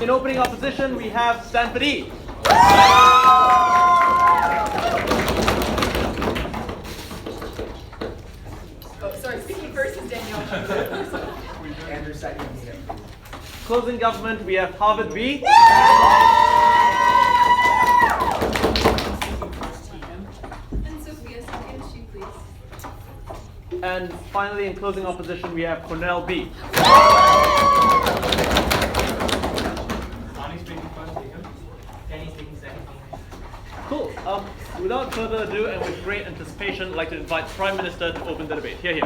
in opening opposition, we have Stanford E. Sorry, speaking first is Danielle. Andrew second. Closing government, we have Harvard B. And Sophia, second, she please. And finally, in closing opposition, we have Cornell B. Ani speaking first, Jacob. Kenny speaking second. Cool. Without further ado and with great anticipation, I'd like to invite Prime Minister to open the debate. Here.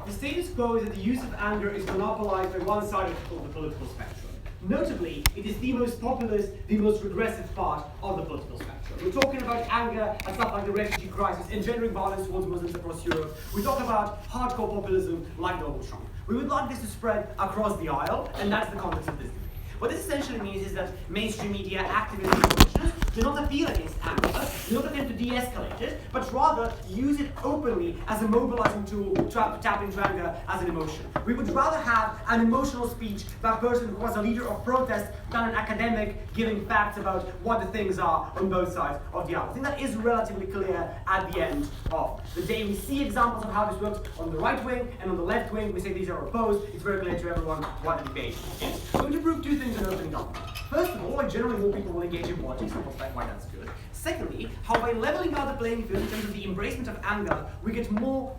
The status quo is that the use of anger is monopolized by one side of the political spectrum. Notably, it is the most populist, the most regressive part of the political spectrum. We're talking about anger and stuff like the refugee crisis, engendering violence towards Muslims across Europe. We talk about hardcore populism like Donald Trump. We would like this to spread across the aisle, and that's the context of this debate. What this essentially means is that mainstream media, activists, and politicians do not appeal against anger, do not attempt to de-escalate it, but rather use it openly as a mobilizing tool to tap into anger as an emotion. We would rather have an emotional speech by a person who was a leader of protest than an academic giving facts about what the things are on both sides of the aisle. I think that is relatively clear at the end of the day. We see examples of how this works on the right wing and on the left wing. We say these are opposed. It's very clear to everyone what the debate is. I'm going to prove two things in opening up. First of all, generally more people will engage in politics, and why that's good. Secondly, how by leveling out the playing field in terms of the embracement of anger, we get more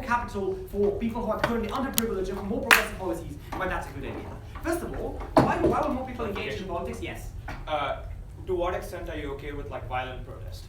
capital for people who are currently underprivileged and for more progressive policies, why that's a good idea. First of all, why will more people engage in politics? Yes. To what extent are you okay with violent protest?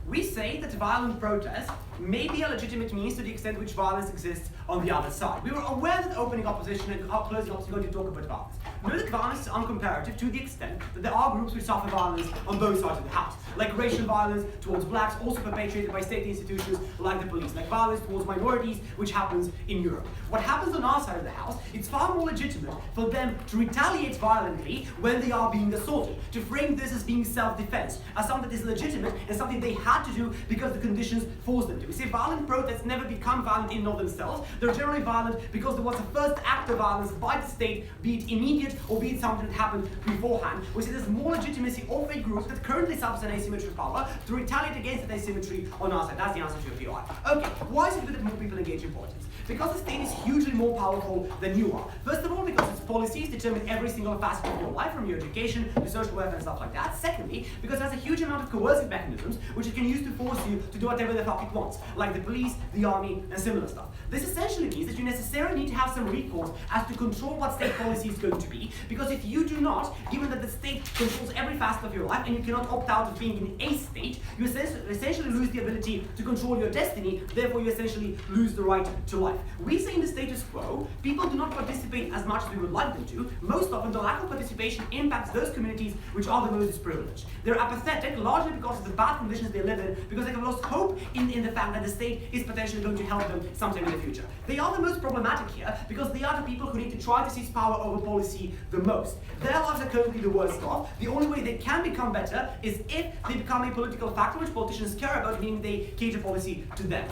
We say that violent protest may be a legitimate means to the extent which violence exists on the other side. We were aware that opening opposition and closing opposition are going to talk about violence. We know that violence is uncomparative to the extent that there are groups which suffer violence on both sides of the house, like racial violence towards blacks, also perpetrated by state institutions like the police, like violence towards minorities, which happens in Europe. What happens on our side of the house, it's far more legitimate for them to retaliate violently when they are being assaulted, to frame this as being self-defense, as something that is legitimate and something they had to do because the conditions forced them to. We say violent protests never become violent in and of themselves. They're generally violent because there was a first act of violence by the state, be it immediate or be it something that happened beforehand. We say there's more legitimacy of a group that currently suffers an asymmetry of power to retaliate against that asymmetry on our side. That's the answer to your POI. Okay, why is it good that more people engage in politics? Because the state is hugely more powerful than you are. First of all, because its policies determine every single facet of your life, from your education to social welfare and stuff like that. Secondly, because it has a huge amount of coercive mechanisms which it can use to force you to do whatever the fuck it wants, like the police, the army, and similar stuff. This essentially means that you necessarily need to have some recourse as to control what state policy is going to be, because if you do not, given that the state controls every facet of your life and you cannot opt out of being in a state, you essentially lose the ability to control your destiny, therefore you essentially lose the right to life. We say in the status quo, people do not participate as much as we would like them to. Most often, the lack of participation impacts those communities which are the most disprivileged. They're apathetic, largely because of the bad conditions they live in, because they have lost hope in the fact that the state is potentially going to help them sometime in the future. They are the most problematic here, because they are the people who need to try to seize power over policy the most. Their lives are currently the worst off. The only way they can become better is if they become a political factor which politicians care about, meaning they cater policy to them.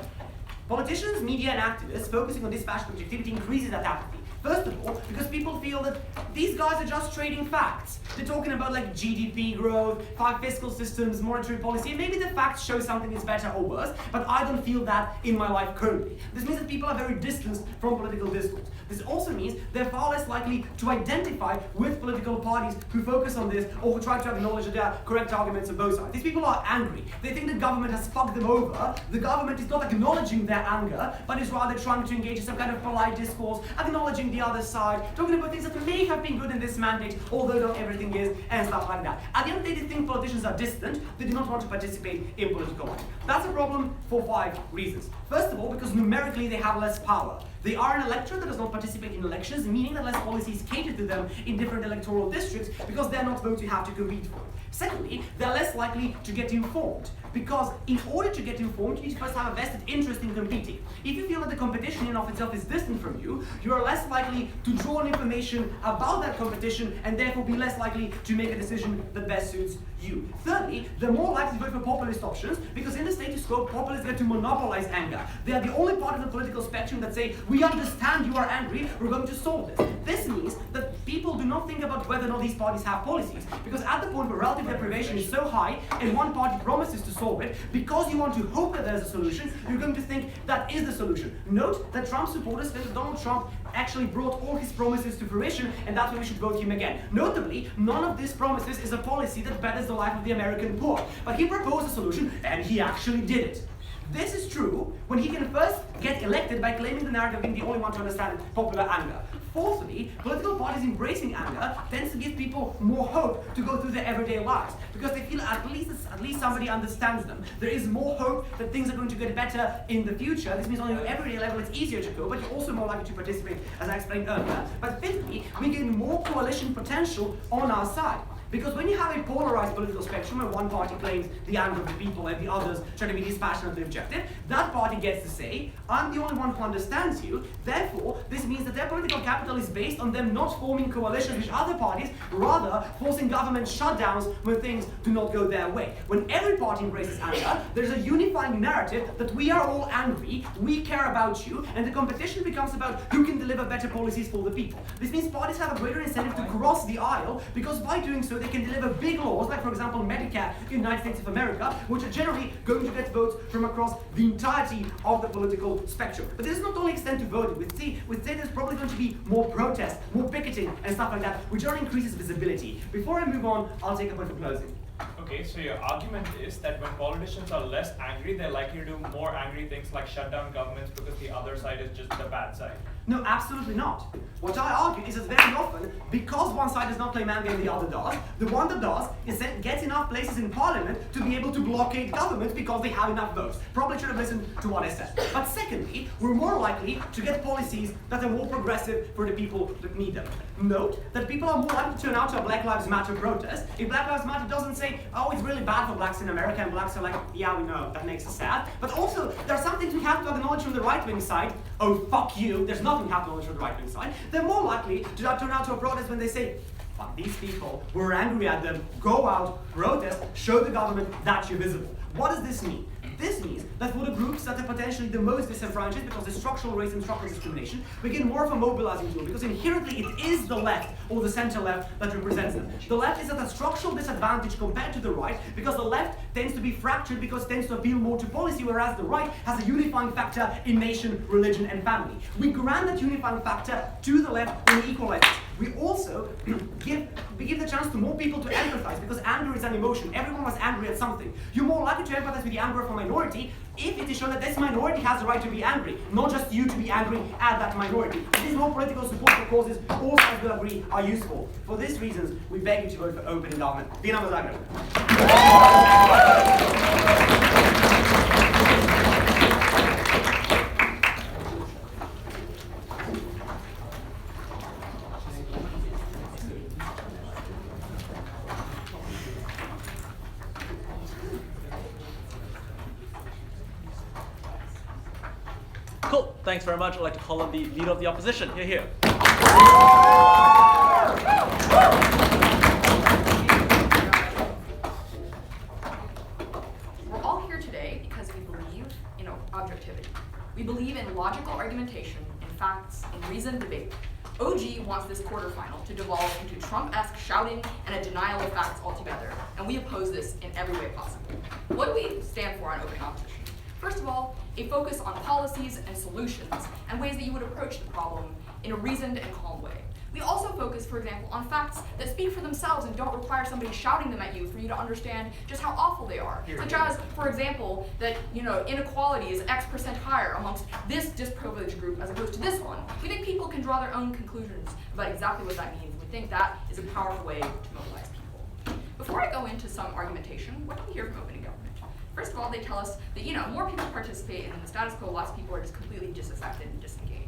Politicians, media, and activists focusing on dispassionate objectivity increases that apathy. First of all, because people feel that these guys are just trading facts. They're talking about GDP growth, fiscal systems, monetary policy, and maybe the facts show something is better or worse, but I don't feel that in my life currently. This means that people are very distanced from political discourse. This also means they're far less likely to identify with political parties who focus on this or who try to acknowledge that there are correct arguments on both sides. These people are angry. They think the government has fucked them over. The government is not acknowledging their anger, but is rather trying to engage in some kind of polite discourse, acknowledging the other side, talking about things that may have been good in this mandate, although not everything is, and stuff like that. At the end of the day, they think politicians are distant. They do not want to participate in political life. That's a problem for 5 reasons. First of all, because numerically they have less power. They are an electorate that does not participate in elections, meaning that less policies cater to them in different electoral districts because they're not going to have to compete for it. Secondly, they're less likely to get informed. Because in order to get informed, you need to first have a vested interest in competing. If you feel that the competition in of itself is distant from you, you are less likely to draw on information about that competition and therefore be less likely to make a decision that best suits you. Thirdly, they're more likely to vote for populist options because in the status quo, populists get to monopolize anger. They are the only part of the political spectrum that say, we understand you are angry, we're going to solve this. This means that people do not think about whether or not these parties have policies, because at the point where relative deprivation is so high and one party promises to solve it, because you want to hope that there's a solution, you're going to think that is the solution. Note that Trump supporters think that Donald Trump actually brought all his promises to fruition, and that's why we should vote him again. Notably, none of these promises is a policy that betters the life of the American poor. But he proposed a solution, and he actually did it. This is true when he can first get elected by claiming the narrative of being the only one to understand popular anger. Fourthly, political parties embracing anger tends to give people more hope to go through their everyday lives because they feel at least somebody understands them. There is more hope that things are going to get better in the future. This means on your everyday level it's easier to go, but you're also more likely to participate, as I explained earlier. But fifthly, we gain more coalition potential on our side. Because when you have a polarized political spectrum where one party claims the anger of the people and the others try to be dispassionately objective, that party gets to say, I'm the only one who understands you, therefore this means that their political capital is based on them not forming coalitions with other parties, rather forcing government shutdowns when things do not go their way. When every party embraces anger, there's a unifying narrative that we are all angry, we care about you, and the competition becomes about who can deliver better policies for the people. This means parties have a greater incentive to cross the aisle, because by doing so they can deliver big laws, like for example Medicare in the United States of America, which are generally going to get votes from across the entirety of the political spectrum. But this is not only extend to voting. We'd say there's probably going to be more protest, more picketing and stuff like that, which only increases visibility. Before I move on, I'll take a point for closing. Okay, so your argument is that when politicians are less angry, they're likely to do more angry things like shut down governments because the other side is just the bad side. No, absolutely not. What I argue is that very often, because one side does not claim anger and the other does, the one that does is that gets enough places in parliament to be able to blockade governments because they have enough votes. Probably should have listened to what I said. But secondly, we're more likely to get policies that are more progressive for the people that need them. Note that people are more likely to turn out to a Black Lives Matter protest if Black Lives Matter doesn't say, oh, it's really bad for blacks in America, and blacks are like, yeah, we know, that makes us sad. But also, there are some things we have to acknowledge from the right-wing side. Oh, fuck you, there's nothing we have to acknowledge from the right-wing side. They're more likely to turn out to a protest when they say, fuck these people, we're angry at them, go out, protest, show the government that you're visible. What does this mean? This means that for the groups that are potentially the most disenfranchised because of structural race and structural discrimination, we get more of a mobilizing tool because inherently it is the left or the center left that represents them. The left is at a structural disadvantage compared to the right because the left tends to be fractured because it tends to appeal more to policy, whereas the right has a unifying factor in nation, religion, and family. We grant that unifying factor to the left when we equalize it. We also give the chance to more people to empathize because anger is an emotion. Everyone was angry at something. You're more likely to empathize with the anger of a minority if it is shown that this minority has the right to be angry, not just you to be angry at that minority. This is more political support for causes all sides will agree are useful. For these reasons, we beg you to vote for open government. Dinamo Zagreb. Cool, thanks very much. I'd like to call on the leader of the opposition. Here, here. We're all here today because we believe in objectivity. We believe in logical argumentation, in facts, in reasoned debate. OG wants this quarterfinal to devolve into Trump-esque shouting and a denial of facts altogether, and we oppose this in every way possible. What do we stand for on open competition? First of all, a focus on policies and solutions and ways that you would approach the problem in a reasoned and calm way. We also focus, for example, on facts that speak for themselves and don't require somebody shouting them at you for you to understand just how awful they are. Such as, for example, that inequality is X% higher amongst this disprivileged group as opposed to this one. We think people can draw their own conclusions about exactly what that means. We think that is a powerful way to mobilize people. Before I go into some argumentation, what do we hear from opening government? First of all, they tell us that more people participate, and in the status quo, lots of people are just completely disaffected and disengaged.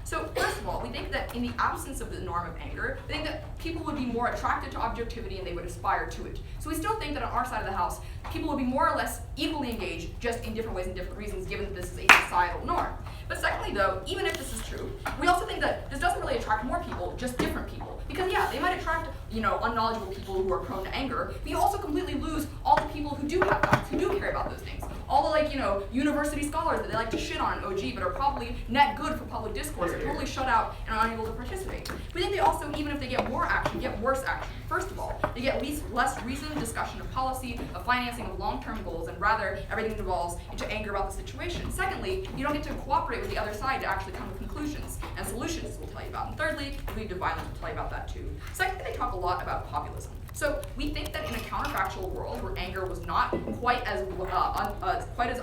So So first of all, we think that in the absence of the norm of anger, we think that people would be more attracted to objectivity and they would aspire to it. So we still think that on our side of the house, people would be more or less equally engaged, just in different ways and different reasons, given that this is a societal norm. But secondly though, even if this is true, we also think that this doesn't really attract more people, just different people. Because yeah, they might attract, unknowledgeable people who are prone to anger, but you also completely lose all the people who do have facts, who do care about those things. All the university scholars that they like to shit on in OG, but are probably net good for public discourse, are totally shut out and are unable to participate. We think they also, even if they get more action, get worse action. First of all, they get less reasoned discussion of policy, of financing of long-term goals, and rather everything devolves into anger about the situation. Secondly, you don't get to cooperate with the other side to actually come to conclusions and solutions we'll tell you about. And thirdly, lead to violence, we'll tell you about that too. Secondly, they talk a lot about populism. So we think that in a counterfactual world where anger was not quite as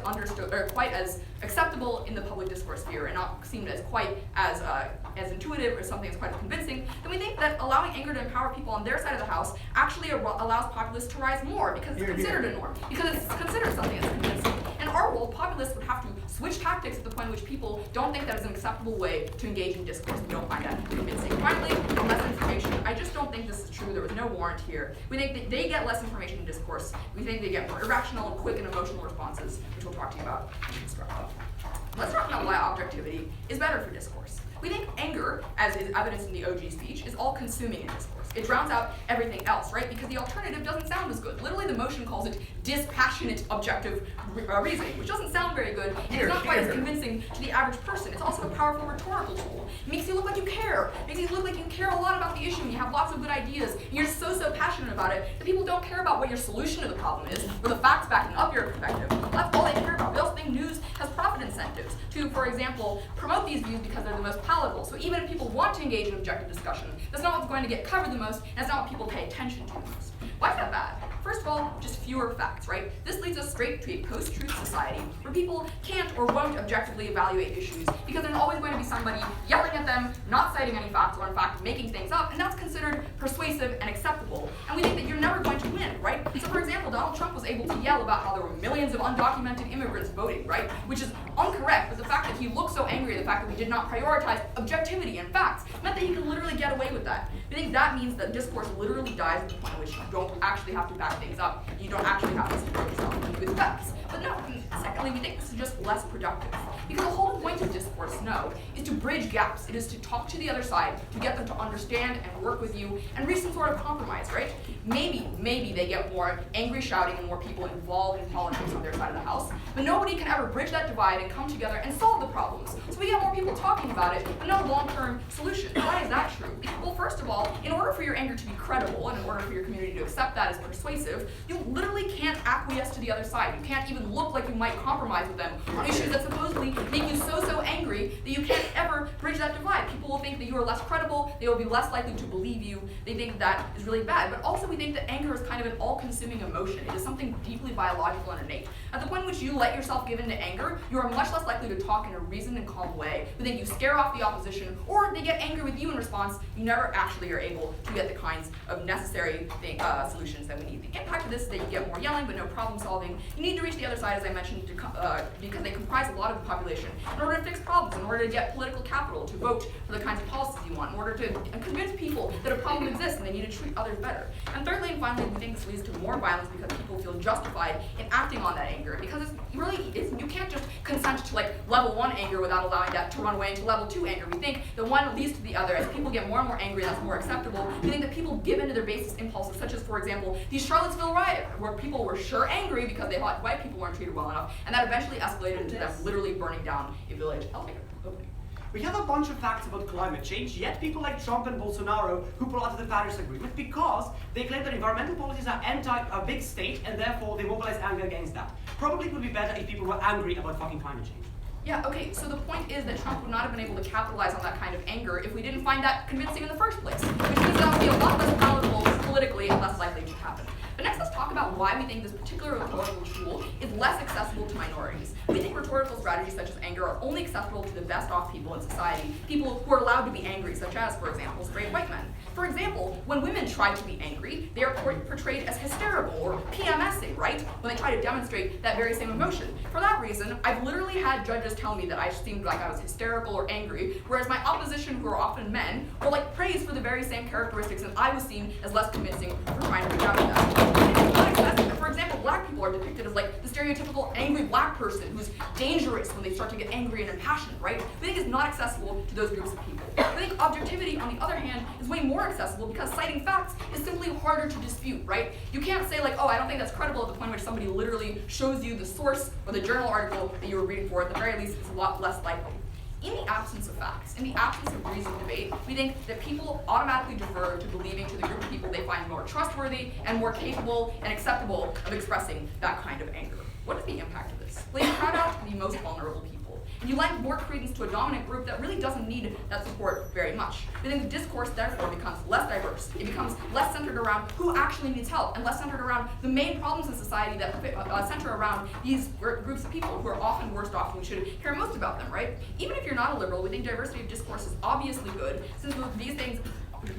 understood or quite as acceptable in the public discourse sphere and not seen as quite as intuitive or something that's quite convincing, then we think that allowing anger to empower people on their side of the house actually allows populists to rise more because it's considered a norm, because it's considered something that's convincing. In our world, populists would have to switch tactics at the point in which people don't think that is an acceptable way to engage in discourse. We don't find that convincing. Finally, on less information, I just don't think this is true. There was no warrant here. We think that they get less information in discourse. We think they get more irrational, quick, and emotional responses, which we'll talk to you about. Let's talk about why objectivity is better for discourse. We think anger, as is evidenced in the OG speech, is all-consuming in discourse. It drowns out everything else, right? Because the alternative doesn't sound as good. Literally, the motion calls it dispassionate objective reasoning, which doesn't sound very good, and it's not quite as convincing to the average person. It's also a powerful rhetorical tool. It makes you look like you care. It makes you look like you care a lot about the issue, and you have lots of good ideas, and you're so passionate about it that people don't care about what your solution to the problem is, or the facts backing up your perspective. That's all they care about. We also think news has profit incentives to, for example, promote these views because they're the most palatable. So even if people want to engage in objective discussion, that's not what's going to get covered the most, and that's not what people pay attention to the most. Why is that bad? First of all, just fewer facts, right? This leads us straight to a post-truth society where people can't or won't objectively evaluate issues because there's always going to be somebody yelling at them, not citing any facts, or in fact making things up, and that's considered persuasive and acceptable. And we think that you're never going to win, right? So for example, Donald Trump was able to yell about how there were millions of undocumented immigrants voting, right? Which is incorrect, but the fact that he looked so angry, the fact that we did not prioritize objectivity and facts, meant that he could literally get away with that. We think that means that discourse literally dies at the point at which you don't actually have to back things up. You don't actually have to support yourself with facts. But no, secondly, we think this is just less productive. Because the whole point of discourse, is to bridge gaps. It is to talk to the other side, to get them to understand and work with you, and reach some sort of compromise, right? Maybe they get more angry shouting and more people involved in politics on their side of the house, but nobody can ever bridge that divide and come together and solve the problems. So we get more people talking about it, but no long-term solution. Why is that true? Well, first of all, in order for your anger to be credible, and in order for your community to accept that as persuasive, you literally can't acquiesce to the other side. You can't even look like you might compromise with them on issues that supposedly make you so angry that you can't ever bridge that divide. People will think that you are less credible, they will be less likely to believe you, they think that is really bad. But also we think that anger is kind of an all-consuming emotion. It is something deeply biological and innate. At the point in which you let yourself give into anger, you are much less likely to talk in a reasoned and calm way. We think you scare off the opposition, or they get angry with you in response. You never actually are able to get the kinds of necessary solutions that we need. The impact of this is that you get more yelling, but no problem solving. You need to reach the other side, as I mentioned, because they comprise a lot of the population, in order to fix problems, in order to get political capital, to vote for the kinds of policies you want, in order to convince people that a problem exists and they need to treat others better. And thirdly and finally, we think this leads to more violence because people feel justified in acting on that anger, because you can't just consent to level 1 anger without allowing that to run away into level 2 anger. We think the one leads to the other. As people get more and more angry, that's more acceptable. We think that people give into their basest impulses, such as, for example, the Charlottesville riot, where people were sure angry because they thought white people weren't treated well enough, and that eventually escalated into them literally burning down a village. We have a bunch of facts about climate change, yet people like Trump and Bolsonaro who pull out of the Paris Agreement because they claim that environmental policies are anti-big state and therefore they mobilize anger against that. Probably it would be better if people were angry about fucking climate change. Yeah, okay, so the point is that Trump would not have been able to capitalize on that kind of anger if we didn't find that convincing in the first place, which means that would be a lot less palatable politically and less likely to happen. But next, let's talk about why we think this particular rhetorical tool is less accessible to minorities. We think rhetorical strategies such as anger are only accessible to the best off people in society, people who are allowed to be angry, such as, for example, straight white men. For example, when women try to be angry, they are portrayed as hysterical or PMS depressing, right? When they try to demonstrate that very same emotion. For that reason, I've literally had judges tell me that I seemed like I was hysterical or angry, whereas my opposition, who are often men, were like praised for the very same characteristics, and I was seen as less convincing for trying to reach out to them. For example, black people are depicted as like the stereotypical angry black person who's dangerous when they start to get angry and impassioned, right? We think it's not accessible to those groups of people. I think objectivity, on the other hand, is way more accessible because citing facts is simply harder to dispute, right? You can't say like, oh, I don't think that's credible at the point in which somebody literally shows you the source or the journal article that you were reading for. At the very least, it's a lot less likely. In the absence of facts, in the absence of reasoned debate, we think that people automatically defer to believing to the group of people they find more trustworthy and more capable and acceptable of expressing that kind of anger. What is the impact of this? Well, you crowd out the most vulnerable people. And you lend more credence to a dominant group that really doesn't need that support very much. But then the discourse therefore becomes less diverse. It becomes less centered around who actually needs help and less centered around the main problems in society that center around these groups of people who are often worst off and we should care most about them, right? Even if you're not a liberal, we think diversity of discourse is obviously good, since these things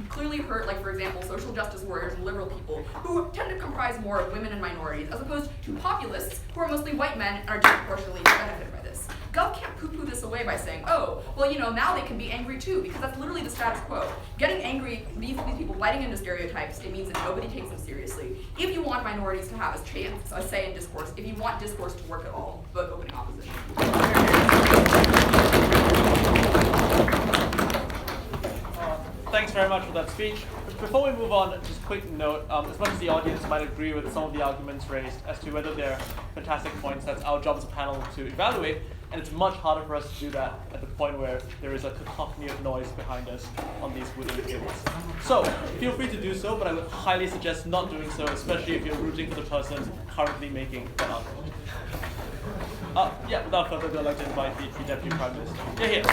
clearly hurt, like for example, social justice warriors and liberal people, who tend to comprise more of women and minorities, as opposed to populists, who are mostly white men and are disproportionately benefited by this. Gov can't poo-poo this away by saying, oh, well, now they can be angry too, because that's literally the status quo. Getting angry, these people biting into stereotypes, it means that nobody takes them seriously. If you want minorities to have a say in discourse, if you want discourse to work at all, vote opening opposition. Thanks very much for that speech. Before we move on, just a quick note, as much as the audience might agree with some of the arguments raised as to whether they're fantastic points, that's our job as a panel to evaluate, and it's much harder for us to do that at the point where there is a cacophony of noise behind us on these wooden tables. So, feel free to do so, but I would highly suggest not doing so, especially if you're rooting for the person currently making the argument. Without further ado, I'd like to invite the Deputy Prime Minister. You're here.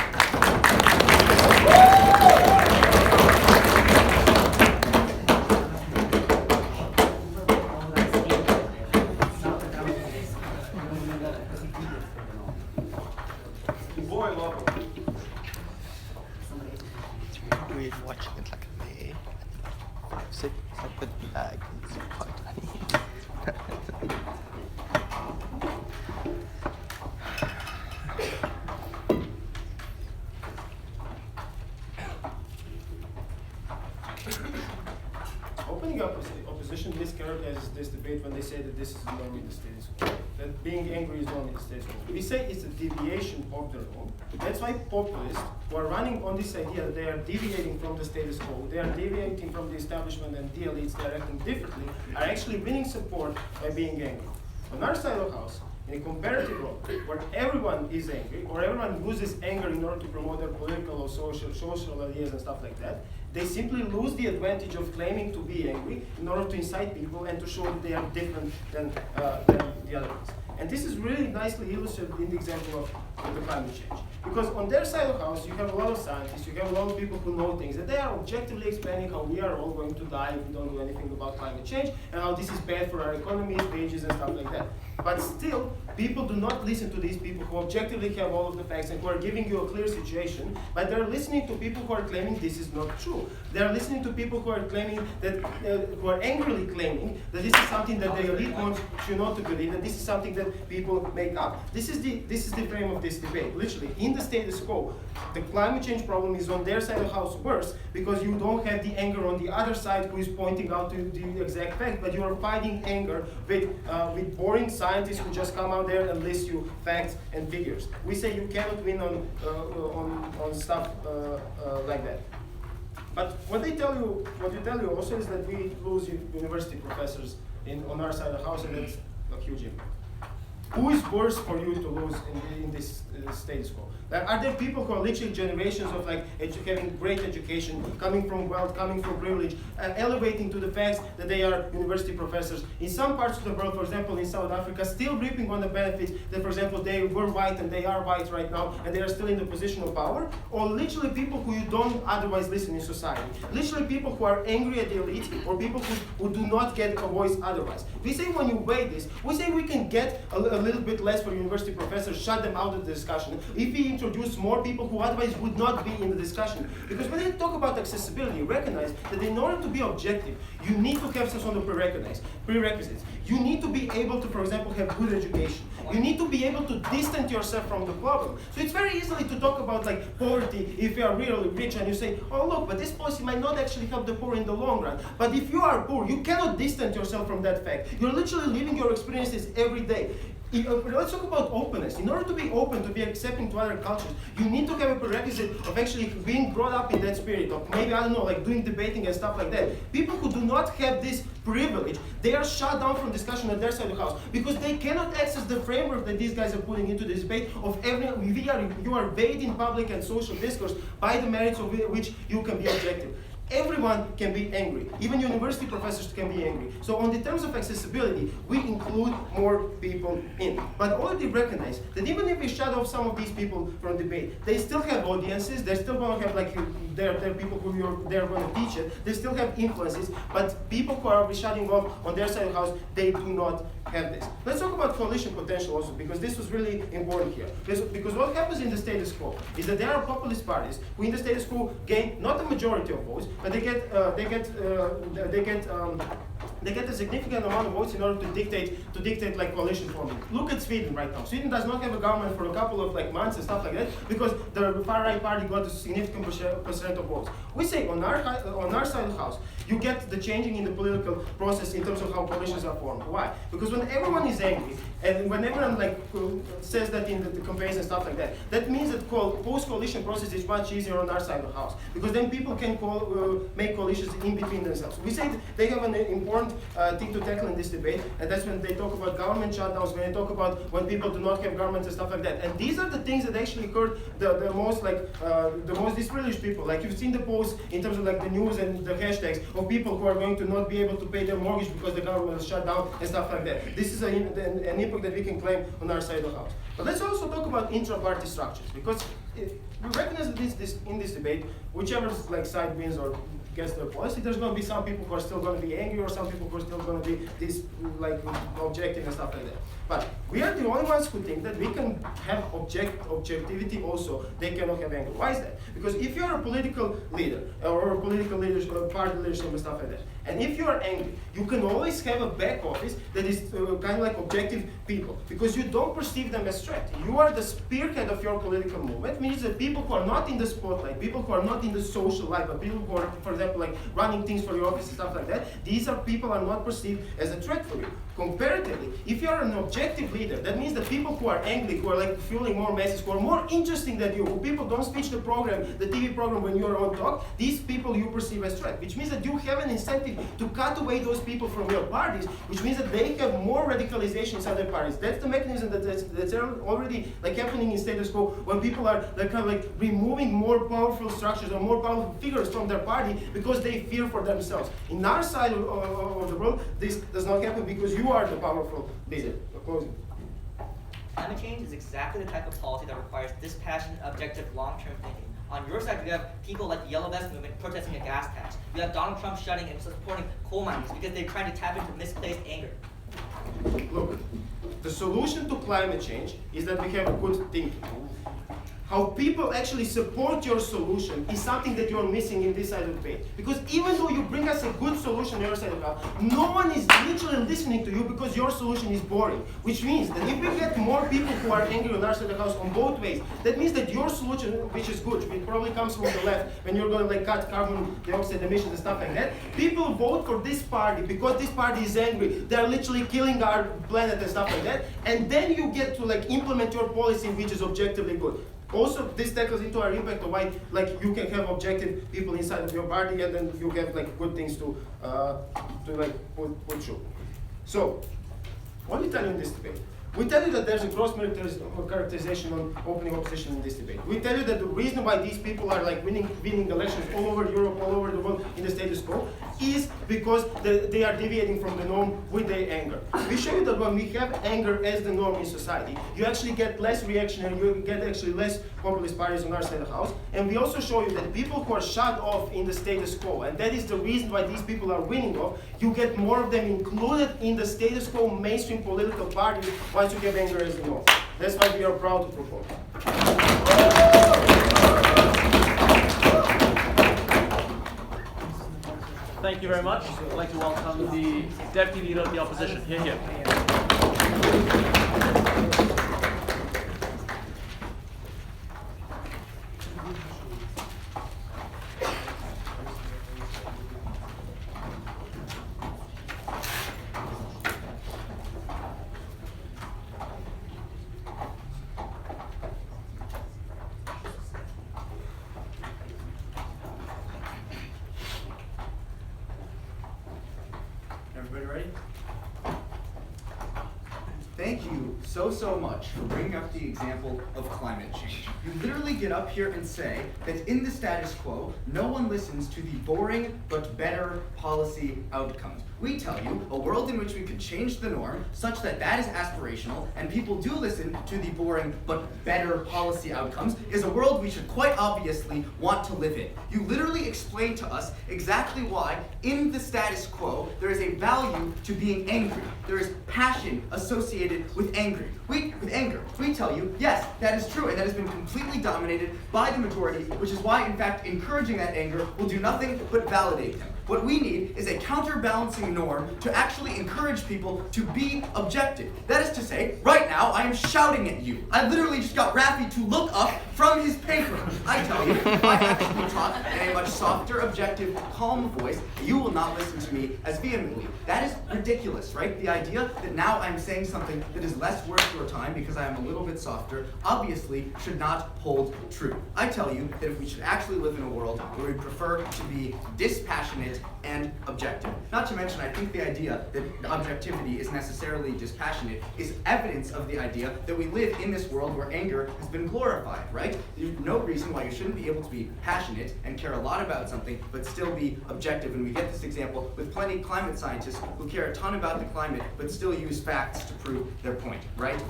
Boy, love it. It's really weird watching it like a day. Sit like with the bag. It's quite funny. Opening up opposition mischaracterizes this debate when they say that this is normally the status quo. That being angry is normally the status quo. We say it's a deviation of the norm. That's why populists who are running on this idea that they are deviating from the status quo, they are deviating from the establishment and the elites, they are acting differently, are actually winning support by being angry. On our side of the house, in a comparative world where everyone is angry, or everyone uses anger in order to promote their political or social ideas and stuff like that, they simply lose the advantage of claiming to be angry in order to incite people and to show that they are different than the other ones. And this is really nicely illustrated in the example of the climate change. Because on their side of the house, you have a lot of scientists, you have a lot of people who know things, and they are objectively explaining how we are all going to die if we don't do anything about climate change, and how this is bad for our economies, wages, and stuff like that. But still, people do not listen to these people who objectively have all of the facts and who are giving you a clear situation, but they're listening to people who are claiming this is not true. They're listening to people who are claiming that, who are angrily claiming that this is something that the elite wants you not to believe, that this is something that people make up. This is the frame of this debate. Literally, in the status quo, the climate change problem is on their side of the house worse because you don't have the anger on the other side who is pointing out to the exact fact, but you are fighting anger with boring scientists who just come out there and list you facts and figures. We say you cannot win on stuff like that. But what you tell you also is that we lose university professors on our side of the house, and that's a huge impact. Who is worse for you to lose in this status quo? Are there people who are literally generations of having great education, coming from wealth, coming from privilege, elevating to the facts that they are university professors? In some parts of the world, for example, in South Africa, still reaping on the benefits that, for example, they were white and they are white right now, and they are still in the position of power? Or literally people who you don't otherwise listen in society? Literally people who are angry at the elite, or people who do not get a voice otherwise? We say when you weigh this, we say we can get a little bit less for university professors, shut them out of the discussion, if we introduce more people who otherwise would not be in the discussion. Because when they talk about accessibility, recognize that in order to be objective, you need to have some sort of prerequisites. You need to be able to, for example, have good education. You need to be able to distance yourself from the problem. So it's very easily to talk about like poverty if you are really rich and you say, oh look, but this policy might not actually help the poor in the long run. But if you are poor, you cannot distance yourself from that fact. You're literally living your experiences every day. Let's talk about openness. In order to be open, to be accepting to other cultures, you need to have a prerequisite of actually being brought up in that spirit, of maybe, I don't know, like doing debating and stuff like that. People who do not have this privilege, they are shut down from discussion at their side of the house because they cannot access the framework that these guys are putting into this debate of you are bathed in public and social discourse by the merits of which you can be objective. Everyone can be angry. Even university professors can be angry. So on the terms of accessibility, we include more people in. But already recognize that even if we shut off some of these people from debate, they still have audiences, they still going to have like their people who they're going to teach it, they still have influences, but people who are shutting off on their side of the house, they do not have this. Let's talk about coalition potential also, because this was really important here. Because what happens in the status quo is that there are populist parties who in the status quo gain not the majority of votes, but they get a significant amount of votes in order to dictate like coalition forming. Look at Sweden right now. Sweden does not have a government for a couple of like months and stuff like that because the far right party got a significant percent of votes. We say on our side of the house, you get the changing in the political process in terms of how coalitions are formed. Why? Because when everyone is angry and when everyone like says that in the campaigns and stuff like that, that means that post-coalition process is much easier on our side of the house because then people can make coalitions in between themselves. We say they have an important thing to tackle in this debate, and that's when they talk about government shutdowns, when they talk about when people do not have governments and stuff like that. And these are the things that actually hurt the most disprivileged people. Like you've seen the posts in terms of like the news and the hashtags of people who are going to not be able to pay their mortgage because the government is shut down and stuff like that. This is an impact that we can claim on our side of the house. But let's also talk about intra-party structures, because we recognize that in this debate, whichever like side wins or gets their policy, there's going to be some people who are still going to be angry or some people who are still going to be this like objective and stuff like that. But we are the only ones who think that we can have objectivity also, they cannot have anger. Why is that? Because if you're a political leader or a political leadership, party leadership and stuff like that, and if you are angry, you can always have a back office that is kind of like objective people, because you don't perceive them as threat. You are the spearhead of your political movement, means that people who are not in the spotlight, people who are not in the social life, but people who are, for example, like running things for your office and stuff like that, these are people are not perceived as a threat for you. Comparatively, if you are an objective leader, that means that people who are angry, who are like fueling more messes, who are more interesting than you, who people don't switch the program, the TV program when you are on talk, these people you perceive as threat, which means that you have an incentive to cut away those people from your parties, which means that they have more radicalization inside their parties. That's the mechanism that's already like happening in status quo when people are like kind of like removing more powerful structures or more powerful figures from their party because they fear for themselves. In our side of the world, this does not happen because you are the powerful leader. Climate change is exactly the type of policy that requires dispassionate, objective, long-term thinking. On your side, you have people like the Yellow Vest movement protesting a gas tax. You have Donald Trump shutting and supporting coal miners because they're trying to tap into misplaced anger. Look, the solution to climate change is that we have good thinking. How people actually support your solution is something that you're missing in this side of the debate. Because even though you bring us a good solution on your side of the house, no one is literally listening to you because your solution is boring. Which means that if we get more people who are angry on our side of the house on both ways, that means that your solution, which is good, which probably comes from the left, when you're going to like cut carbon dioxide emissions and stuff like that, people vote for this party because this party is angry. They're literally killing our planet and stuff like that. And then you get to like implement your policy which is objectively good. Also, this tackles into our impact of why, like, you can have objective people inside of your party, and then you have like good things to like put through. So, what do we tell you in this debate? We tell you that there's a gross characterization on opening opposition in this debate. We tell you that the reason why these people are like winning elections all over Europe, all over the world in the status quo, is because they are deviating from the norm with their anger. We show you that when we have anger as the norm in society, you actually get less reaction and you get actually less populist parties on our side of the house. And we also show you that people who are shut off in the status quo, and that is the reason why these people are winning off, you get more of them included in the status quo mainstream political parties once you have anger as the norm. That's why we are proud to propose. thank you very much. I'd like to welcome the deputy leader of the opposition. Here. Everybody ready? Thank you so much for bringing up the example of climate change. You literally get up here and say that in the status quo, no one listens to the boring but better policy outcomes. We tell you a world in which we could change the norm such that that is aspirational and people do listen to the boring but better policy outcomes is a world we should quite obviously want to live in. You literally explain to us exactly why in the status quo there is a value to being angry. There is passion associated with anger. We tell you, yes, that is true and that has been completely dominated by the majority, which is why in fact encouraging that anger will do nothing but validate them. What we need is a counterbalancing norm to actually encourage people to be objective. That is to say, right now I am shouting at you. I literally just got Rafi to look up from his paper. I tell you, if I actually talk in a much softer, objective, calm voice, you will not listen to me as vehemently. That is ridiculous, right? The idea that now I'm saying something that is less worth your time because I am a little bit softer obviously should not hold true. I tell you that if we should actually live in a world where we prefer to be dispassionate and objective. Not to mention, I think the idea that objectivity is necessarily dispassionate is evidence of the idea that we live in this world where anger has been glorified, right? There's no reason why you shouldn't be able to be passionate and care a lot about something, but still be objective. And we get this example with plenty of climate scientists who care a ton about the climate, but still use facts to prove their point, right?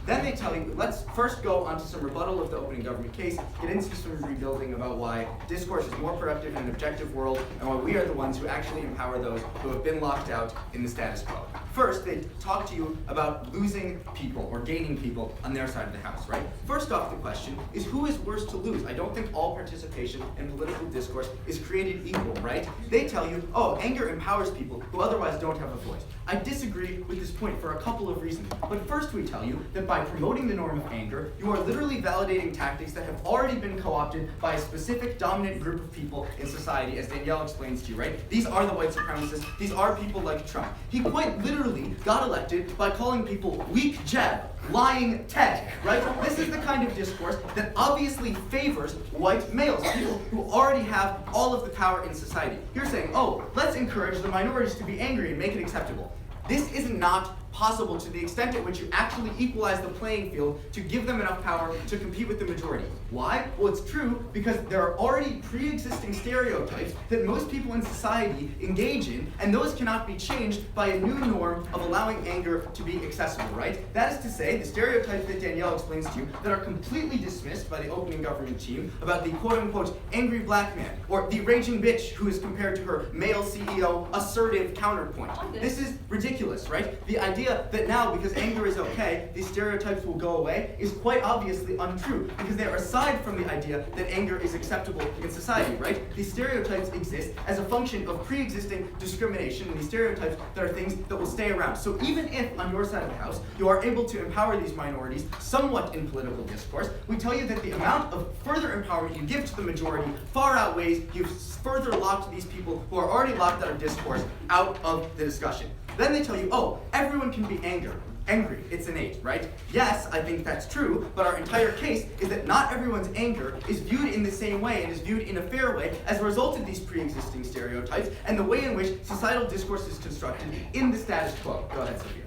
Then they tell you, let's first go onto some rebuttal of the opening government case, get into some rebuilding about why discourse is more productive in an objective world, and why we are the ones who actually empower those who have been locked out in the status quo. First, they talk to you about losing people or gaining people on their side of the house, right? First off, the question is who is worse to lose? I don't think all participation in political discourse is created equal, right? They tell you, oh, anger empowers people who otherwise don't have a voice. I disagree with this point for a couple of reasons. But first we tell you that by promoting the norm of anger, you are literally validating tactics that have already been co-opted by a specific dominant group of people in society, as Danielle explains to you, right? These are the white supremacists. These are people like Trump. He quite literally got elected by calling people weak Jeb, lying Ted, right? This is the kind of discourse that obviously favors white males, people who already have all of the power in society. You're saying, oh, let's encourage the minorities to be angry and make it acceptable. This is not possible to the extent at which you actually equalize the playing field to give them enough power to compete with the majority. Why? Well, it's true because there are already pre-existing stereotypes that most people in society engage in, and those cannot be changed by a new norm of allowing anger to be accessible, right? That is to say, the stereotypes that Danielle explains to you that are completely dismissed by the opening government team about the quote-unquote angry black man, or the raging bitch who is compared to her male CEO assertive counterpoint. This is ridiculous, right? The idea that now, because anger is okay, these stereotypes will go away is quite obviously untrue, because they are aside from the idea that anger is acceptable in society, right? These stereotypes exist as a function of pre-existing discrimination, and these stereotypes that are things that will stay around. So even if, on your side of the house, you are able to empower these minorities somewhat in political discourse, we tell you that the amount of further empowerment you give to the majority far outweighs you've further locked these people who are already locked out of discourse out of the discussion. Then they tell you, oh, everyone can be angry, it's innate, right? Yes, I think that's true, but our entire case is that not everyone's anger is viewed in the same way and is viewed in a fair way as a result of these pre-existing stereotypes and the way in which societal discourse is constructed in the status quo. Go ahead, Sophia.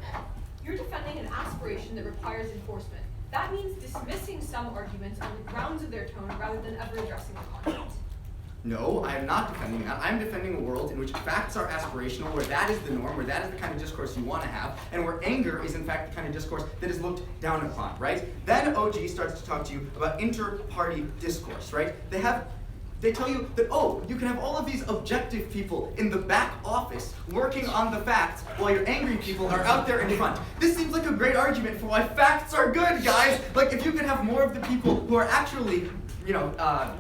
You're defending an aspiration that requires enforcement. That means dismissing some arguments on the grounds of their tone rather than ever addressing the content. No, I am not defending that. I'm defending a world in which facts are aspirational, where that is the norm, where that is the kind of discourse you want to have, and where anger is in fact the kind of discourse that is looked down upon, right? Then OG starts to talk to you about inter-party discourse, right? They tell you that, oh, you can have all of these objective people in the back office working on the facts while your angry people are out there in front. This seems like a great argument for why facts are good, guys. Like, if you could have more of the people who are actually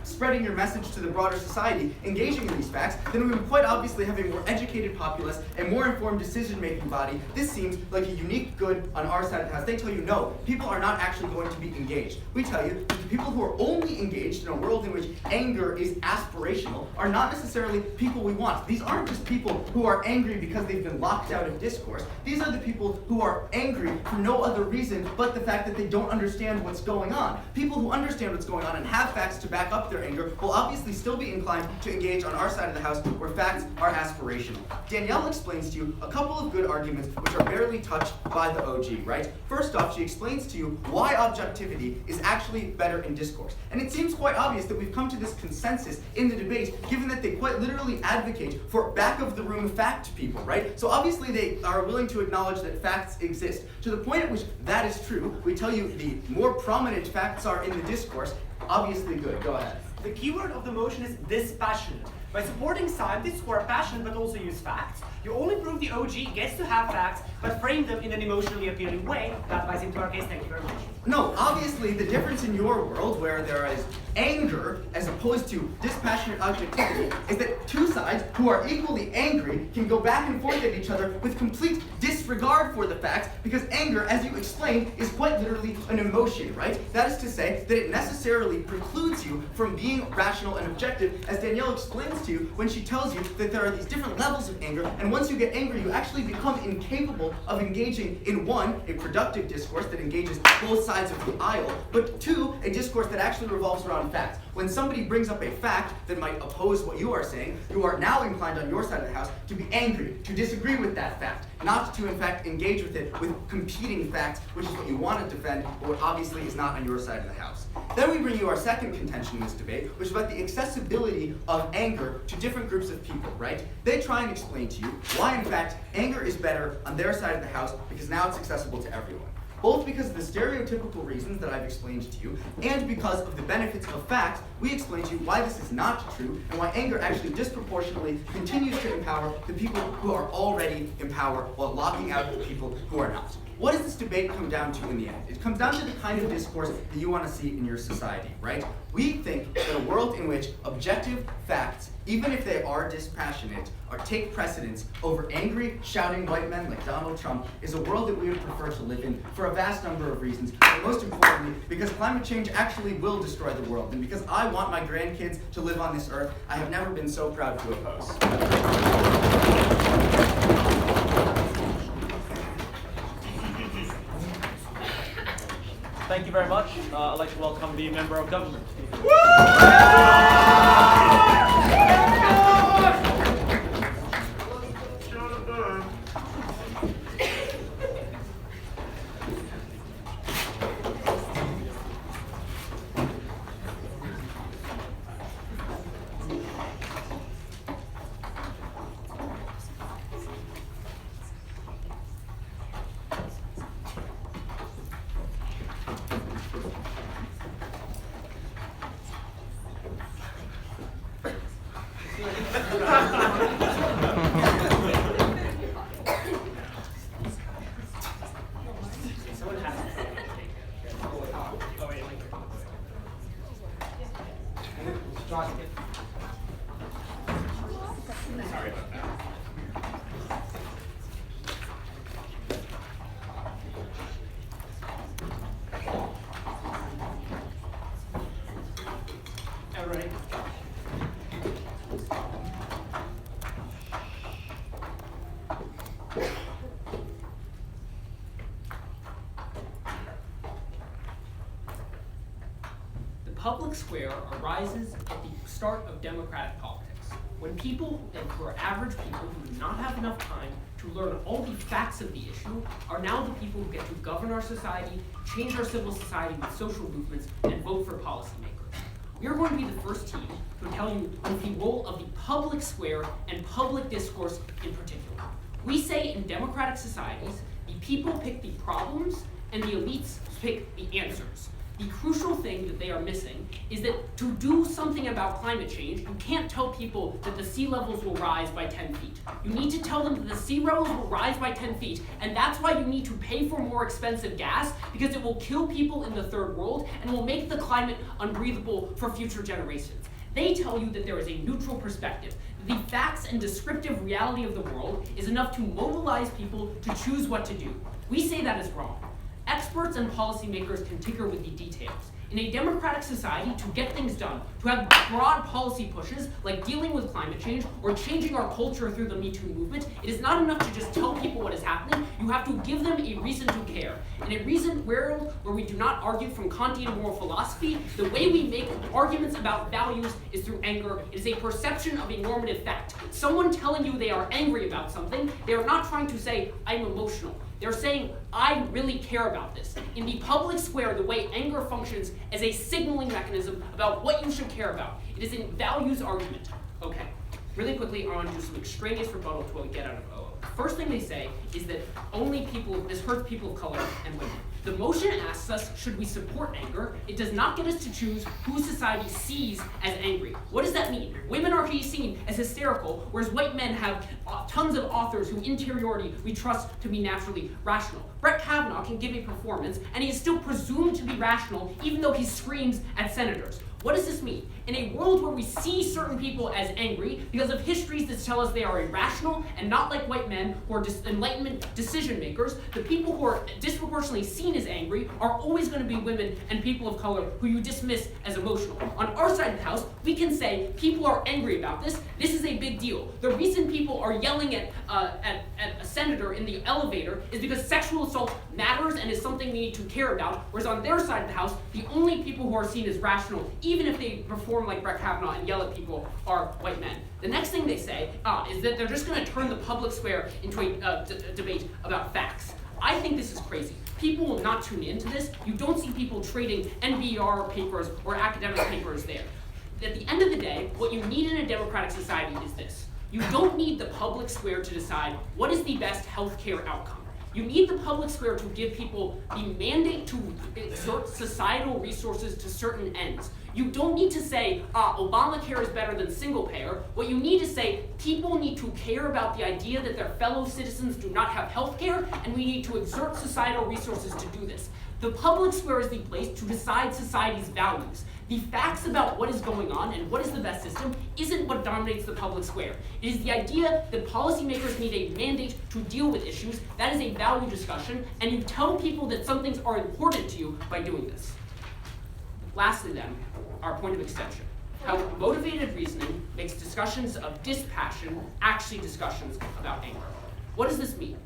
spreading your message to the broader society, engaging in these facts, then we would quite obviously have a more educated populace, a more informed decision-making body. This seems like a unique good on our side of the house. They tell you, no, people are not actually going to be engaged. We tell you that the people who are only engaged in a world in which anger is aspirational are not necessarily people we want. These aren't just people who are angry because they've been locked out of discourse. These are the people who are angry for no other reason but the fact that they don't understand what's going on. People who understand what's going on and have facts to back up their anger will obviously still be inclined to engage on our side of the house where facts are aspirational. Danielle explains to you a couple of good arguments which are barely touched by the OG, right? First off, she explains to you why objectivity is actually better in discourse. And it seems quite obvious that we've come to this consensus in the debate, given that they quite literally advocate for back-of-the-room fact people, right? So obviously they are willing to acknowledge that facts exist. To the point at which that is true, we tell you the more prominent facts are in the discourse, obviously good. Go ahead. The keyword of the motion is dispassionate. By supporting scientists who are passionate but also use facts, you only prove the OG gets to have facts but frame them in an emotionally appealing way. That ties into our case. Thank you very much. No, obviously the difference in your world, where there is anger as opposed to dispassionate objectivity, is that two sides who are equally angry can go back and forth at each other with complete disregard for the facts, because anger, as you explained, is quite literally an emotion, right? That is to say that it necessarily precludes you from being rational and objective, as Danielle explains to you when she tells you that there are these different levels of anger, and once you get angry, you actually become incapable of engaging in, one, a productive discourse that engages both sides of the aisle, but two, a discourse that actually revolves around facts. When somebody brings up a fact that might oppose what you are saying, you are now inclined on your side of the house to be angry, to disagree with that fact, not to in fact engage with it with competing facts, which is what you want to defend, but what obviously is not on your side of the house. Then we bring you our second contention in this debate, which is about the accessibility of anger to different groups of people, right? They try and explain to you why in fact anger is better on their side of the house because now it's accessible to everyone. Both because of the stereotypical reasons that I've explained to you, and because of the benefits of facts, we explain to you why this is not true, and why anger actually disproportionately continues to empower the people who are already in power while locking out the people who are not. What does this debate come down to in the end? It comes down to the kind of discourse that you want to see in your society, right? We think that a world in which objective facts, even if they are dispassionate, take precedence over angry, shouting white men like Donald Trump is a world that we would prefer to live in for a vast number of reasons, but most importantly, because climate change actually will destroy the world, and because I want my grandkids to live on this earth, I have never been so proud to oppose. Thank you very much. I'd like to welcome the member of government. Public square arises at the start of democratic politics, when people, and who are average people who do not have enough time to learn all the facts of the issue, are now the people who get to govern our society, change our civil society with social movements, and vote for policymakers. We are going to be the first team to tell you the role of the public square and public discourse in particular. We say in democratic societies, the people pick the problems and the elites pick the answers. The crucial thing that they are missing is that to do something about climate change, you can't tell people that the sea levels will rise by 10 feet. You need to tell them that the sea levels will rise by 10 feet, and that's why you need to pay for more expensive gas, because it will kill people in the third world and will make the climate unbreathable for future generations. They tell you that there is a neutral perspective. The facts and descriptive reality of the world is enough to mobilize people to choose what to do. We say that is wrong. Experts and policymakers can tinker with the details. In a democratic society, to get things done, to have broad policy pushes like dealing with climate change or changing our culture through the Me Too movement, it is not enough to just tell people what is happening. You have to give them a reason to care. In a recent world where we do not argue from Kantian moral philosophy, the way we make arguments about values is through anger. It is a perception of a normative fact. Someone telling you they are angry about something, they are not trying to say, I'm emotional. They're saying, I really care about this. In the public square, the way anger functions as a signaling mechanism about what you should care about. It is a values argument. Okay, really quickly, I want to do some extraneous rebuttal to what we get out of OO. First thing they say is that this hurts people of color and women. The motion asks us, should we support anger? It does not get us to choose who society sees as angry. What does that mean? Women are seen as hysterical, whereas white men have tons of authors whose interiority we trust to be naturally rational. Brett Kavanaugh can give a performance, and he is still presumed to be rational, even though he screams at senators. What does this mean? In a world where we see certain people as angry because of histories that tell us they are irrational and not like white men who are Enlightenment decision makers, the people who are disproportionately seen as angry are always going to be women and people of color who you dismiss as emotional. On our side of the house, we can say people are angry about this. This is a big deal. The reason people are yelling at a senator in the elevator is because sexual assault matters and is something we need to care about, whereas on their side of the house, the only people who are seen as rational, even if they perform like Brett Kavanaugh and yell at people, are white men. The next thing they say is that they're just going to turn the public square into a debate about facts. I think this is crazy. People will not tune into this. You don't see people trading NBR papers or academic papers there. At the end of the day, what you need in a democratic society is this. You don't need the public square to decide what is the best healthcare outcome. You need the public square to give people the mandate to exert societal resources to certain ends. You don't need to say, Obamacare is better than single payer. What you need to say, people need to care about the idea that their fellow citizens do not have health care, and we need to exert societal resources to do this. The public square is the place to decide society's values. The facts about what is going on and what is the best system isn't what dominates the public square. It is the idea that policymakers need a mandate to deal with issues. That is a value discussion, and you tell people that some things are important to you by doing this. Lastly then, our point of extension. How motivated reasoning makes discussions of dispassion actually discussions about anger. What does this mean?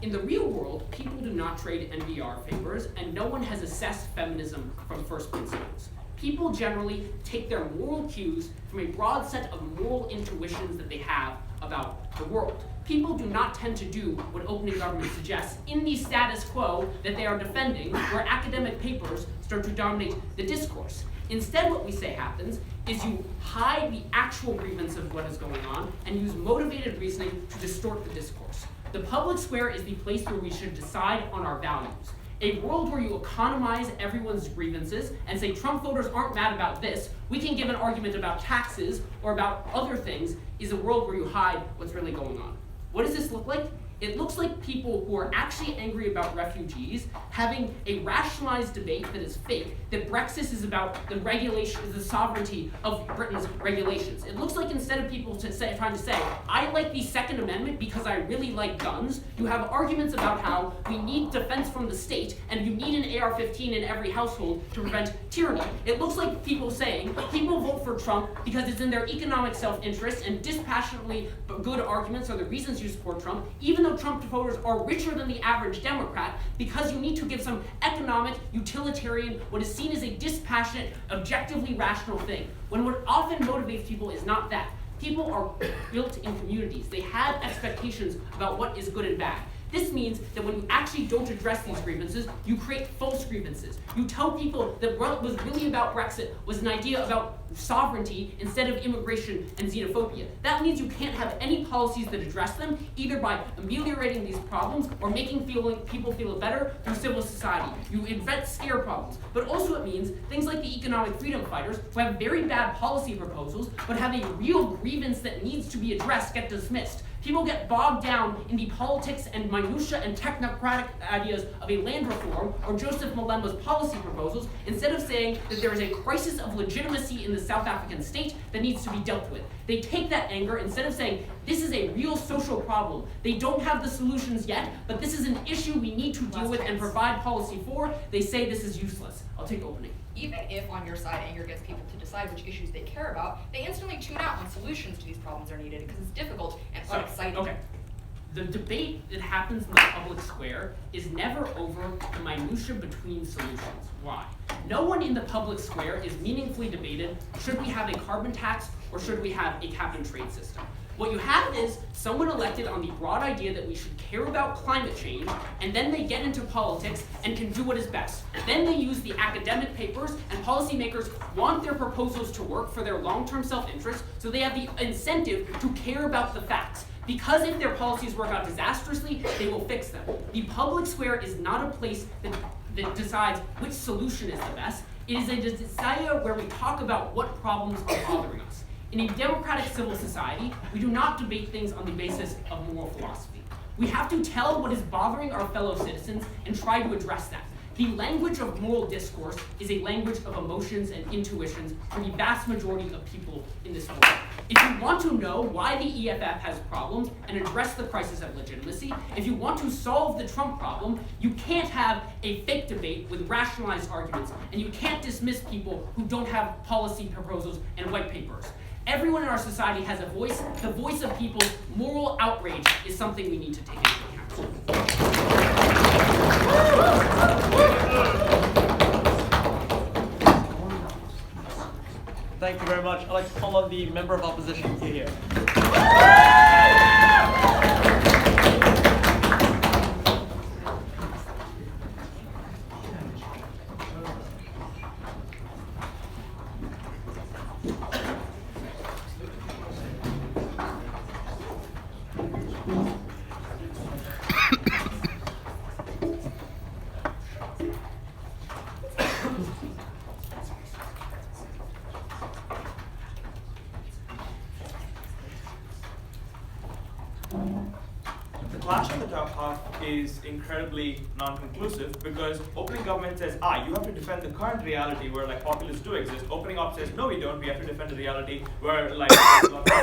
In the real world, people do not trade NBR papers, and no one has assessed feminism from first principles. People generally take their moral cues from a broad set of moral intuitions that they have about the world. People do not tend to do what opening government suggests in the status quo that they are defending, where academic papers start to dominate the discourse. Instead, what we say happens is you hide the actual grievance of what is going on and use motivated reasoning to distort the discourse. The public square is the place where we should decide on our values. A world where you economize everyone's grievances and say Trump voters aren't mad about this, we can give an argument about taxes or about other things, is a world where you hide what's really going on. What does this look like? It looks like people who are actually angry about refugees having a rationalized debate that is fake, that Brexit is about the sovereignty of Britain's regulations. It looks like instead of people trying to say, I like the Second Amendment because I really like guns, you have arguments about how we need defense from the state and you need an AR-15 in every household to prevent tyranny. It looks like people saying, people vote for Trump because it's in their economic self-interest, and dispassionately good arguments are the reasons you support Trump, even though Trump voters are richer than the average Democrat, because you need to give some economic, utilitarian, what is seen as a dispassionate, objectively rational thing. When what often motivates people is not that. People are built in communities. They have expectations about what is good and bad. This means that when you actually don't address these grievances, you create false grievances. You tell people that what was really about Brexit was an idea about sovereignty instead of immigration and xenophobia. That means you can't have any policies that address them, either by ameliorating these problems or making people feel better through civil society. You invent scare problems. But also it means things like the economic freedom fighters, who have very bad policy proposals, but have a real grievance that needs to be addressed, get dismissed. People get bogged down in the politics and minutia and technocratic ideas of a land reform or Joseph Malemba's policy proposals, instead of saying that there is a crisis of legitimacy in the South African state that needs to be dealt with. They take that anger, instead of saying, this is a real social problem. They don't have the solutions yet, but this is an issue we need to deal with and provide policy for. They say this is useless. I'll take opening. Even if on your side anger gets people to decide which issues they care about, they instantly tune out when solutions to these problems are needed because it's difficult and unexciting. Okay. The debate that happens in the public square is never over the minutia between solutions. Why? No one in the public square is meaningfully debated, should we have a carbon tax or should we have a cap and trade system? What you have is someone elected on the broad idea that we should care about climate change, and then they get into politics and can do what is best. Then they use the academic papers, and policymakers want their proposals to work for their long-term self-interest, so they have the incentive to care about the facts. Because if their policies work out disastrously, they will fix them. The public square is not a place that decides which solution is the best. It is a desire where we talk about what problems are bothering us. In a democratic civil society, we do not debate things on the basis of moral philosophy. We have to tell what is bothering our fellow citizens and try to address that. The language of moral discourse is a language of emotions and intuitions for the vast majority of people in this world. If you want to know why the EFF has problems and address the crisis of legitimacy, if you want to solve the Trump problem, you can't have a fake debate with rationalized arguments, and you can't dismiss people who don't have policy proposals and white papers. Everyone in our society has a voice. The voice of people's moral outrage is something we need to take into account. Thank you very much. I'd like to call on the member of opposition here. clash of the top half is incredibly non-conclusive because opening government says, you have to defend the current reality where like populists do exist. Opening up says, no, we don't. We have to defend the reality where like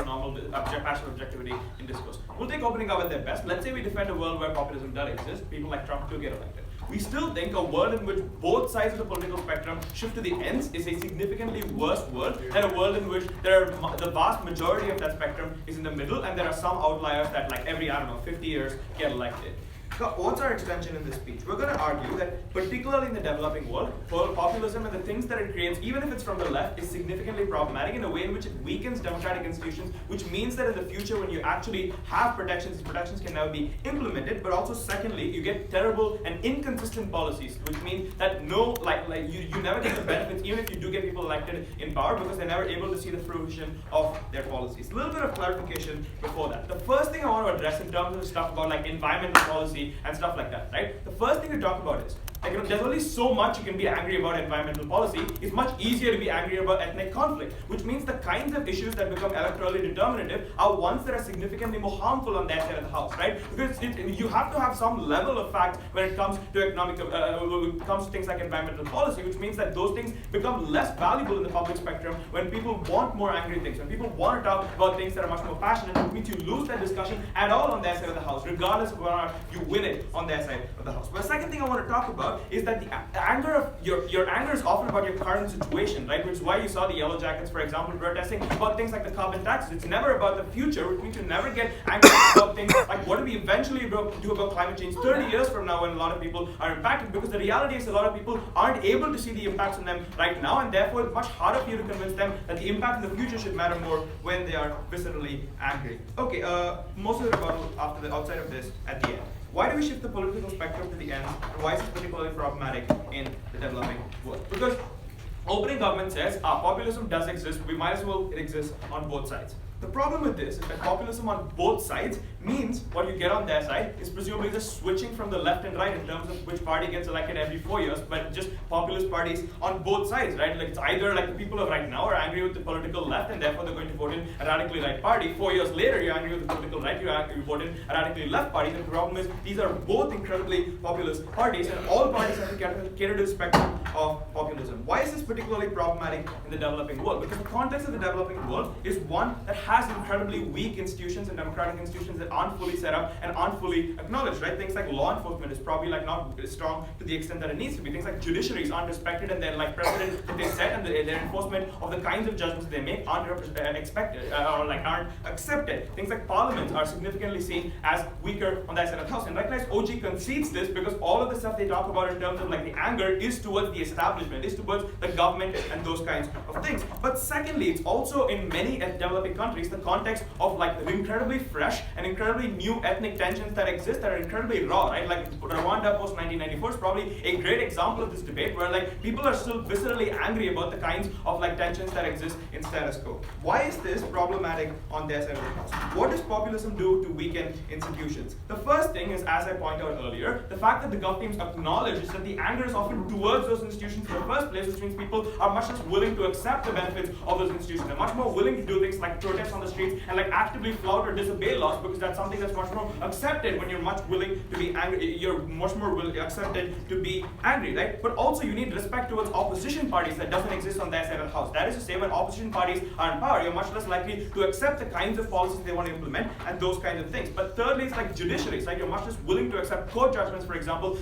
normal dispassionate objectivity in discourse. We'll take opening up at their best. Let's say we defend a world where populism does exist. People like Trump do get elected. We still think a world in which both sides of the political spectrum shift to the ends is a significantly worse world than a world in which the vast majority of that spectrum is in the middle and there are some outliers that like every, 50 years get elected. So what's our extension in this speech? We're going to argue that particularly in the developing world, populism and the things that it creates, even if it's from the left, is significantly problematic in a way in which it weakens democratic institutions, which means that in the future when you actually have protections, these protections can never be implemented, but also secondly, you get terrible and inconsistent policies, which means that you never get the benefits, even if you do get people elected in power, because they're never able to see the fruition of their policies. A little bit of clarification before that. The first thing I want to address in terms of stuff about like environmental policy and stuff like that, right? The first thing to talk about is, there's only so much you can be angry about environmental policy. It's much easier to be angry about ethnic conflict, which means the kinds of issues that become electorally determinative are ones that are significantly more harmful on their side of the house, right? Because you have to have some level of fact when it comes to when it comes to things like environmental policy, which means that those things become less valuable in the public spectrum when people want more angry things, when people want to talk about things that are much more passionate, which means you lose that discussion at all on their side of the house, regardless of whether you win it on their side of the house. But the second thing I want to talk about is that the anger of your anger is often about your current situation, right? Which is why you saw the Yellow Jackets, for example, protesting about things like the carbon taxes. It's never about the future, which means you never get angry about things like what do we eventually do about climate change 30 years from now when a lot of people are impacted, because the reality is a lot of people aren't able to see the impacts on them right now, and therefore it's much harder for you to convince them that the impact in the future should matter more when they are viscerally angry. Okay, most of the rebuttal outside of this at the end. Why do we shift the political spectrum to the ends? And why is this particularly problematic in the developing world? Because opening government says, populism does exist, we might as well it exists on both sides. The problem with this is that populism on both sides means what you get on their side is presumably just switching from the left and right in terms of which party gets elected every 4 years, but just populist parties on both sides, right? Like it's either like the people of right now are angry with the political left and therefore they're going to vote in a radically right party. 4 years later, you're angry with the political right, you vote in a radically left party. The problem is these are both incredibly populist parties, and all parties have to cater to the spectrum of populism. Why is this particularly problematic in the developing world? Because the context of the developing world is one that has incredibly weak institutions and democratic institutions that aren't fully set up and aren't fully acknowledged, right? Things like law enforcement is probably like not strong to the extent that it needs to be. Things like judiciaries aren't respected, and their like precedent that they set and their enforcement of the kinds of judgments they make aren't expected or like aren't accepted. Things like parliaments are significantly seen as weaker on that side of the house. And recognize OG concedes this because all of the stuff they talk about in terms of like the anger is towards the establishment, is towards the government and those kinds of things. But secondly, it's also in many developing countries the context of like the incredibly fresh and incredibly new ethnic tensions that exist that are incredibly raw, right? Like Rwanda post 1994 is probably a great example of this debate where like people are still viscerally angry about the kinds of like tensions that exist in status quo. Why is this problematic on their side of the house? What does populism do to weaken institutions? The first thing is, as I pointed out earlier, the fact that the gov teams acknowledge is that the anger is often towards those institutions in the first place, which means people are much less willing to accept the benefits of those institutions. They're much more willing to do things like protest on the streets and like actively flout or disobey laws because that's something that's much more accepted when you're much willing to be angry. You're much more accepted to be angry, right? But also you need respect towards opposition parties that doesn't exist on their side of the house. That is to say, when opposition parties are in power, you're much less likely to accept the kinds of policies they want to implement and those kinds of things. But thirdly, it's like judiciaries, like you're much less willing to accept court judgments, for example,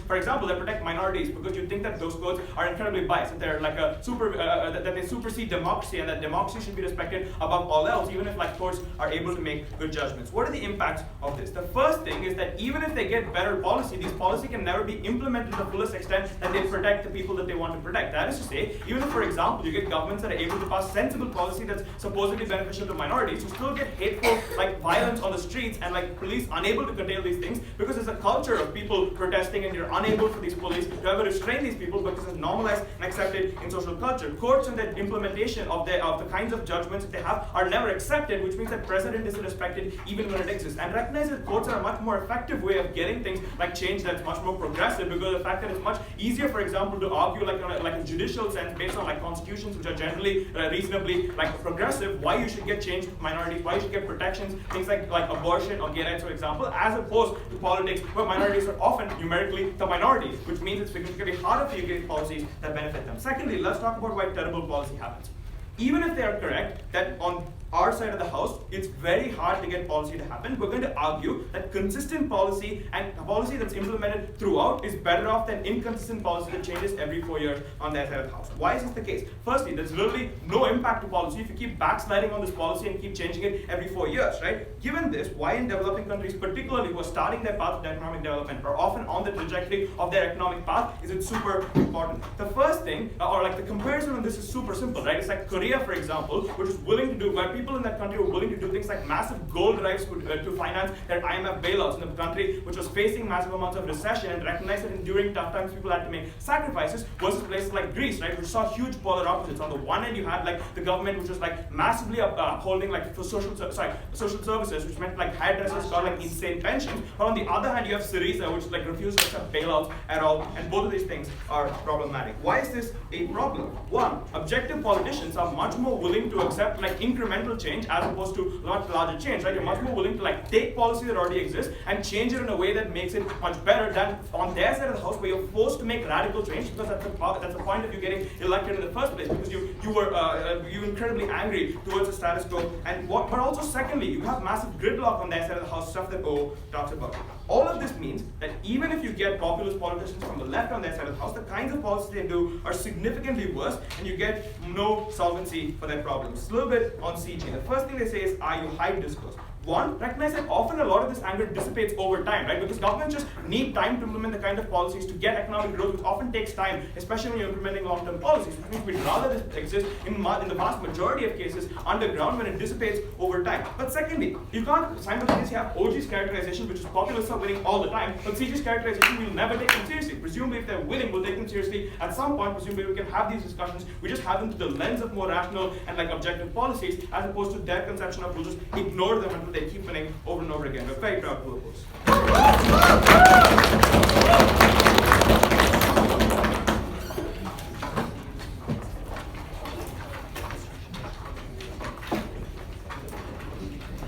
that protect minorities because you think that those courts are incredibly biased, that they're like that they supersede democracy and that democracy should be respected above all else, even if like courts are able to make good judgments. What are the impacts of this? The first thing is that even if they get better policy, these policy can never be implemented to the fullest extent that they protect the people that they want to protect. That is to say, even if, for example, you get governments that are able to pass sensible policy that's supposedly beneficial to minorities, you still get hateful like violence on the streets and like police unable to curtail these things because there's a culture of people protesting and you're unable for these police to ever restrain these people because it's normalized and accepted in social culture. Courts and the implementation of the kinds of judgments that they have are never accepted, which means that precedent isn't respected even when it exists. And recognize that courts are a much more effective way of getting things like change that's much more progressive because of the fact that it's much easier, for example, to argue like a judicial sense based on like constitutions which are generally reasonably like progressive, why you should get change to minorities, why you should get protections, things like abortion or gay rights, for example, as opposed to politics where minorities are often numerically the minority, which means it's significantly harder for you to get policies that benefit them. Secondly, let's talk about why terrible policy happens. Even if they are correct that on our side of the house, it's very hard to get policy to happen, we're going to argue that consistent policy and a policy that's implemented throughout is better off than inconsistent policy that changes every 4 years on their side of the house. Why is this the case? Firstly, there's literally no impact to policy if you keep backsliding on this policy and keep changing it every 4 years, right? Given this, why in developing countries, particularly who are starting their path of economic development, are often on the trajectory of their economic path, is it super important? The first thing, or like the comparison on this is super simple, right? It's like Korea, for example, which is willing to do, where people in that country were willing to do things like massive gold drives to finance their IMF bailouts in the country which was facing massive amounts of recession and recognized that during tough times people had to make sacrifices, versus places like Greece, right, which saw huge polar opposites. On the one hand, you had like the government which was like massively upholding like for social services, which meant like hairdressers got like insane pensions. But on the other hand, you have Syriza, which like refused to accept bailouts at all, and both of these things are problematic. Why is this a problem? One, objective politicians are much more willing to accept like incremental change as opposed to much larger change, right? You're much more willing to like take policy that already exists and change it in a way that makes it much better than on their side of the house where you're forced to make radical change because that's the point of you getting elected in the first place, because you were incredibly angry towards the status quo. But also secondly, you have massive gridlock on their side of the house, stuff that O talks about. All of this means that even if you get populist politicians from the left on their side of the house, the kinds of policies they do are significantly worse and you get no solvency for their problems. A little bit on CG. The first thing they say is, you hide discourse. One, recognize that often a lot of this anger dissipates over time, right? Because governments just need time to implement the kind of policies to get economic growth, which often takes time, especially when you're implementing long-term policies, which means we'd rather this exist in the vast majority of cases underground when it dissipates over time. But secondly, you can't simultaneously have OG's characterization, which is populists are winning all the time, but CG's characterization, we'll never take them seriously. Presumably, if they're winning, we'll take them seriously at some point. Presumably, we can have these discussions. We just have them through the lens of more rational and objective policies, as opposed to their conception of we'll just ignore them until they keep winning over and over again. We're very proud to oppose.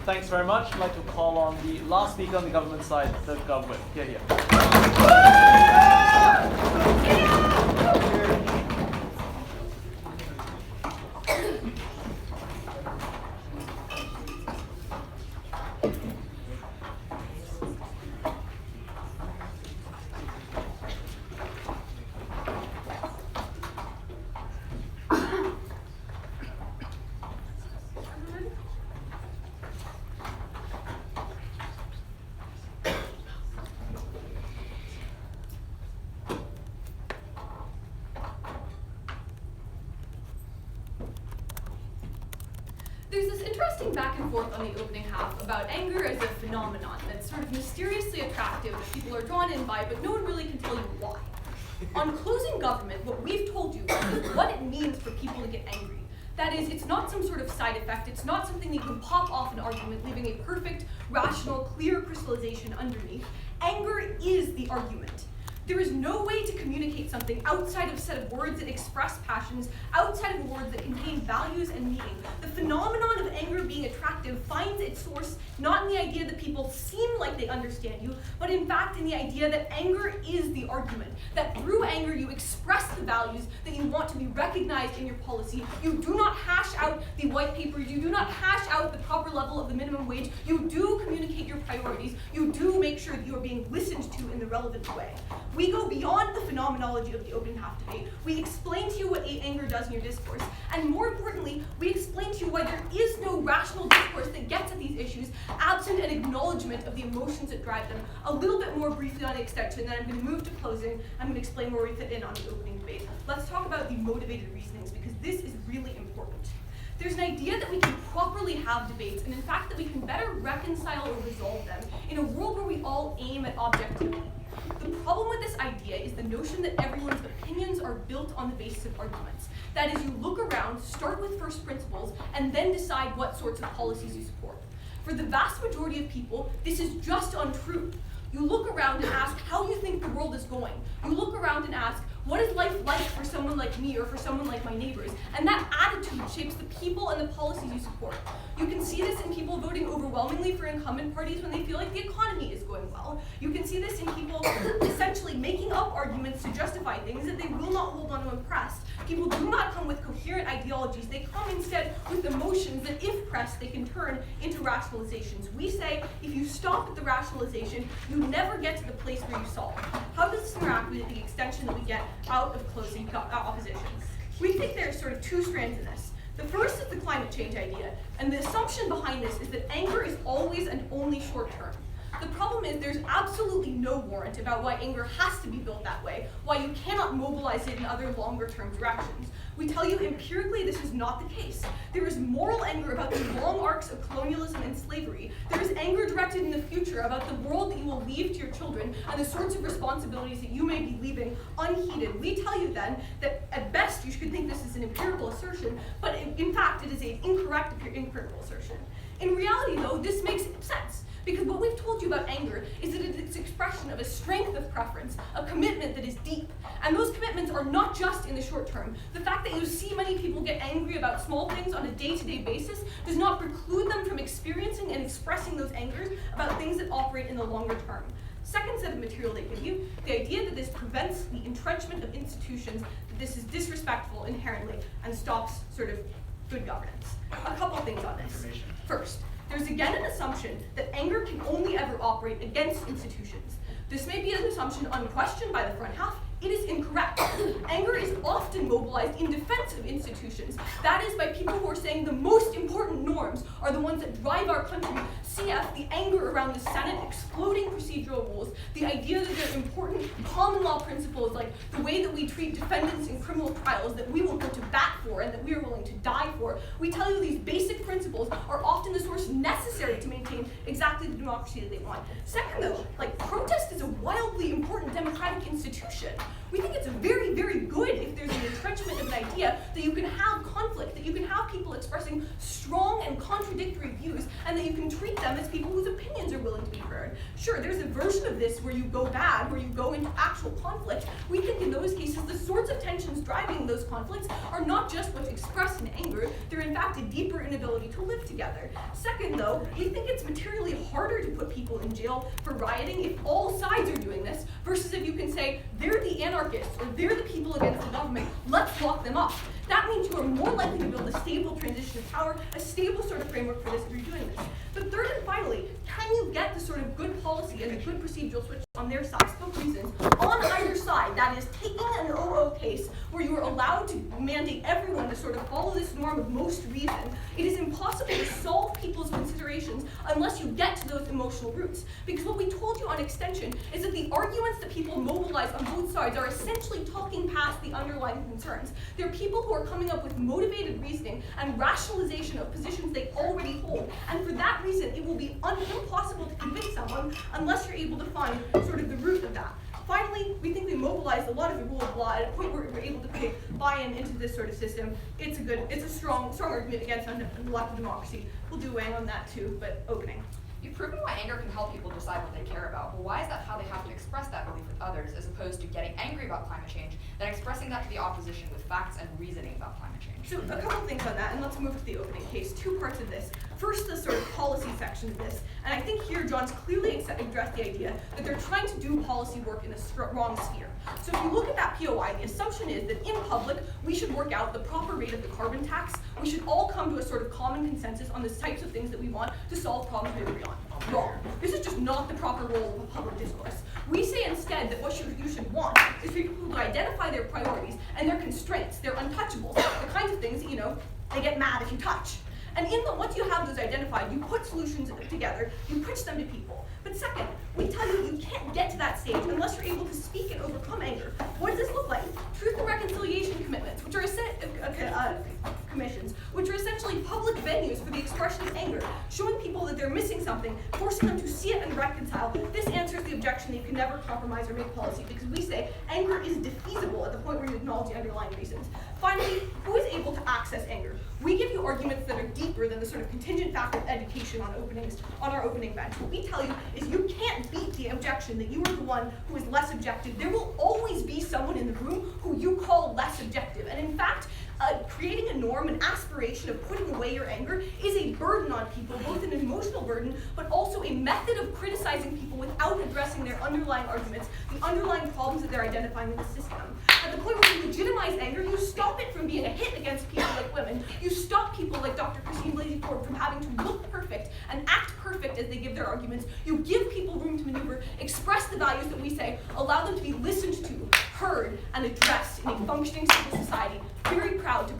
Thanks very much. I'd like to call on the last speaker on the government side, the GovWhip. Here. There's this interesting back and forth on the opening half about anger as a phenomenon that's sort of mysteriously attractive that people are drawn in by, but no one really can tell you why. On closing government, what we've told you is what it means for people to get angry. That is, it's not some sort of side effect, it's not something that you can pop off an argument, leaving a perfect, rational, clear crystallization underneath. Anger is the argument. There is no way to communicate something outside of a set of words that express passions, outside of words that contain values and meaning. The phenomenon of anger being attractive finds its source not in the idea that people seem like they understand you, but in fact in the idea that anger is the argument. That through anger you express the values that you want to be recognized in your policy. You do not hash out the white papers, you do not hash out the proper level of the minimum wage, you do communicate your priorities, you do make sure that you are being listened to in the relevant way. We go beyond the phenomenology of the opening half debate. We explain to you what anger does in your discourse, and more importantly, we explain to you why there is no rational discourse that gets at these issues absent an acknowledgement of the emotions that drive them. A little bit more briefly on the extension, then I'm going to move to closing. I'm going to explain where we fit in on the opening debate. Let's talk about the motivated reasonings, because this is really important. There's an idea that we can properly have debates, and in fact that we can better reconcile or resolve them in a world where we all aim at objectivity. The problem with this idea is the notion that everyone's opinions are built on the basis of arguments. That is, you look around, start with first principles, and then decide what sorts of policies you support. For the vast majority of people, this is just untrue. You look around and ask how you think the world is going. You look around and ask, what is life like for someone like me or for someone like my neighbors? And that attitude shapes the people and the policies you support. You can see this in people voting overwhelmingly for incumbent parties when they feel like the economy is going well. You can see this in people essentially making up arguments to justify things that they will not hold on to impress. People do not come with coherent ideologies. They come instead with emotions that, if pressed, they can turn into rationalizations. We say, if you stop at the rationalization, you never get to the place where you solve. How does this interact with the extension that we get out of closing opposition? We think there are sort of two strands in this. The first is the climate change idea, and the assumption behind this is that anger is always and only short-term. The problem is there's absolutely no warrant about why anger has to be built that way, why you cannot mobilize it in other longer-term directions. We tell you empirically this is not the case. There is moral anger about the long arcs of colonialism and slavery. There is anger directed in the future about the world that you will leave to your children and the sorts of responsibilities that you may be leaving unheeded. We tell you then that at best you should think this is an empirical assertion, but in fact it is an incorrect empirical assertion. In reality though, this makes sense. Because what we've told you about anger is that it's an expression of a strength of preference, a commitment that is deep. And those commitments are not just in the short term. The fact that you see many people get angry about small things on a day-to-day basis does not preclude them from experiencing and expressing those angers about things that operate in the longer term. Second set of material they give you, the idea that this prevents the entrenchment of institutions, that this is disrespectful inherently and stops sort of good governance. A couple things on this. First, there's again an assumption that anger can only ever operate against institutions. This may be an assumption unquestioned by the front half. It is incorrect. Anger is often being mobilized in defense of institutions. That is by people who are saying the most important norms are the ones that drive our country. CF, the anger around the Senate, exploding procedural rules, the idea that there are important common law principles like the way that we treat defendants in criminal trials that we will go to bat for and that we are willing to die for. We tell you these basic principles are often the source necessary to maintain exactly the democracy that they want. Second though, like protest is a wildly important democratic institution. We think it's very, very good if there's an entrenchment of an idea that you can have conflict, that you can have people expressing strong and contradictory views, and that you can treat them as people whose opinions are willing to be heard. Sure, there's a version of this where you go bad, where you go into actual conflict. We think in those cases the sorts of tensions driving those conflicts are not just what's expressed in anger, they're in fact a deeper inability to live together. Second though, we think it's materially harder to put people in jail for rioting if all sides are doing this, versus if you can say, they're the anarchists, or they're the people against the government, let's lock them up. That means you are more likely to build a stable transition of power, a stable sort of framework for this if you're doing this. But third and finally, can you get the sort of good policy and the good procedural switch on their side, spoke reasons, on either side, that is taking an OO case where you are allowed to mandate everyone to sort of follow this norm of most reason. It is impossible to solve people's considerations unless you get to those emotional roots. Because what we told you on extension is that the arguments that people mobilize on both sides are essentially talking past the underlying concerns. They're people who are coming up with motivated reasoning and rationalization of positions they already hold. And for that reason, it will be impossible to convince someone unless you're able to find sort of the root of that. Finally, we think we mobilized a lot of the rule of law at a point where we're able to create buy-in into this sort of system. It's a strong argument against elective democracy. We'll do weighing on that too, but opening. You've proven why anger can help people decide what they care about, but why is that how they have to express that belief with others, as opposed to getting angry about climate change, then expressing that to the opposition with facts and reasoning about climate change? So a couple things on that, and let's move to the opening case. Two parts of this. First, the sort of policy section of this, and I think here John's clearly addressed the idea that they're trying to do policy work in a wrong sphere. So if you look at that POI, the assumption is that in public, we should work out the proper rate of the carbon tax. We should all come to a sort of common consensus on the types of things that we want to solve problems we agree on. Wrong. This is just not the proper role of a public discourse. We say instead that what you should want is for people to identify their priorities and their constraints, their untouchables, the kinds of things that, they get mad if you touch. And once you have those identified, you put solutions together, you pitch them to people. But second, we tell you you can't get to that stage unless you're able to speak and overcome anger. What does this look like? Truth and reconciliation commitments, which are commissions, which are essentially public venues for the expression of anger, showing people that they're missing something, forcing them to see it and reconcile. This answers the objection that you can never compromise or make policy, because we say anger is defeasible at the point where you acknowledge the underlying reasons. Finally, who is able to access anger? We give you arguments that are deeper than the sort of contingent factor of education on our opening bench. What we tell you is you can't beat the objection that you are the one who is less objective. There will always be someone in the room who you call less objective. And in fact, creating a norm, an aspiration of putting away your anger is a burden on people, both an emotional burden, but also a method of criticizing people without addressing their underlying arguments, the underlying problems that they're identifying in the system. At the point where you legitimize anger, you stop it from being a hit against people like women. You stop people like Dr. Christine Blasey Ford from having to look perfect and act perfect as they give their arguments. You give people room to maneuver, express the values that we say, allow them to be listened to, heard, and addressed in a functioning civil society. Very proud to